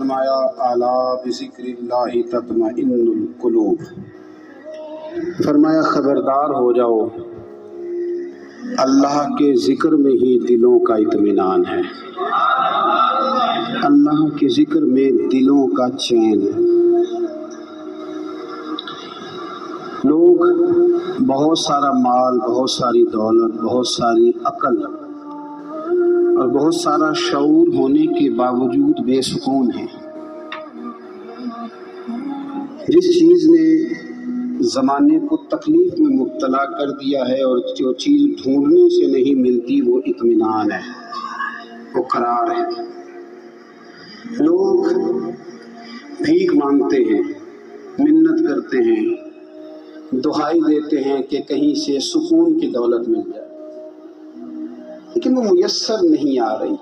فرمایا الا بذکراللہ تطمئن القلوب، فرمایا خبردار ہو جاؤ، اللہ کے ذکر میں ہی دلوں کا اطمینان ہے، اللہ کے ذکر میں دلوں کا چین ہے۔ لوگ بہت سارا مال، بہت ساری دولت، بہت ساری عقل اور بہت سارا شعور ہونے کے باوجود بے سکون ہیں۔ جس چیز نے زمانے کو تکلیف میں مبتلا کر دیا ہے اور جو چیز ڈھونڈنے سے نہیں ملتی وہ اطمینان ہے، وہ قرار ہے۔ لوگ بھیک مانگتے ہیں، منت کرتے ہیں، دہائی دیتے ہیں کہ کہیں سے سکون کی دولت مل جائے، لیکن وہ میسر نہیں آ رہی۔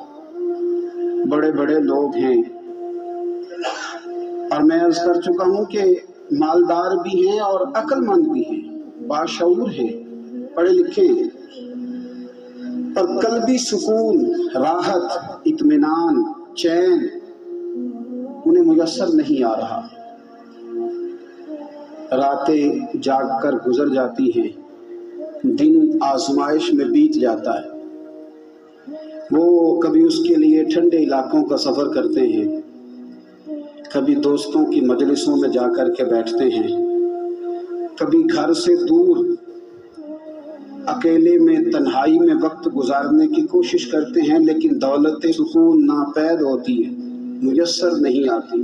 بڑے بڑے لوگ ہیں اور میں عرض کر چکا ہوں کہ مالدار بھی ہیں اور عقل مند بھی ہیں، باشعور ہیں، پڑھے لکھے ہیں، اور قلبی سکون، راحت، اطمینان، چین انہیں میسر نہیں آ رہا۔ راتیں جاگ کر گزر جاتی ہیں، دن آزمائش میں بیت جاتا ہے۔ وہ کبھی اس کے لیے ٹھنڈے علاقوں کا سفر کرتے ہیں، کبھی دوستوں کی مجلسوں میں جا کر کے بیٹھتے ہیں، کبھی گھر سے دور اکیلے میں تنہائی میں وقت گزارنے کی کوشش کرتے ہیں، لیکن دولت سکون ناپید ہوتی ہے، میسر نہیں آتی۔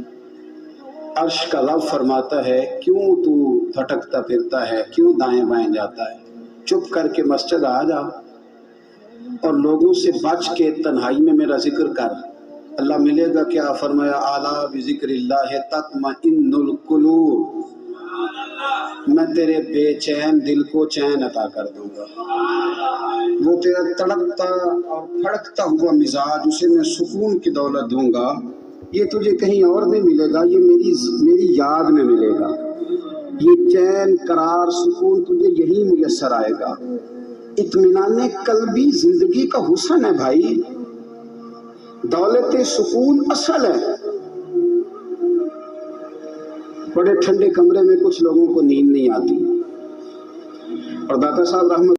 عرش کا رب فرماتا ہے کیوں تو بھٹکتا پھرتا ہے، کیوں دائیں بائیں جاتا ہے، چپ کر کے مسجد آ جا اور لوگوں سے بچ کے تنہائی میں میرا ذکر کر۔ اللہ ملے گا کیا؟ فرمایا اعلیٰ بذکر اللہ تطمئن القلوب، میں تیرے بے چین دل کو چین عطا کر دوں گا۔ وہ تیرا تڑپتا اور پھڑکتا ہوا مزاج، اسے میں سکون کی دولت دوں گا۔ یہ تجھے کہیں اور نہیں ملے گا، یہ میری یاد میں ملے گا۔ یہ چین، قرار، سکون تجھے یہی میسر آئے گا۔ اطمینان قلبی زندگی کا حسن ہے بھائی، دولت سکون اصل ہے۔ بڑے ٹھنڈے کمرے میں کچھ لوگوں کو نیند نہیں آتی، اور داتا صاحب رحمت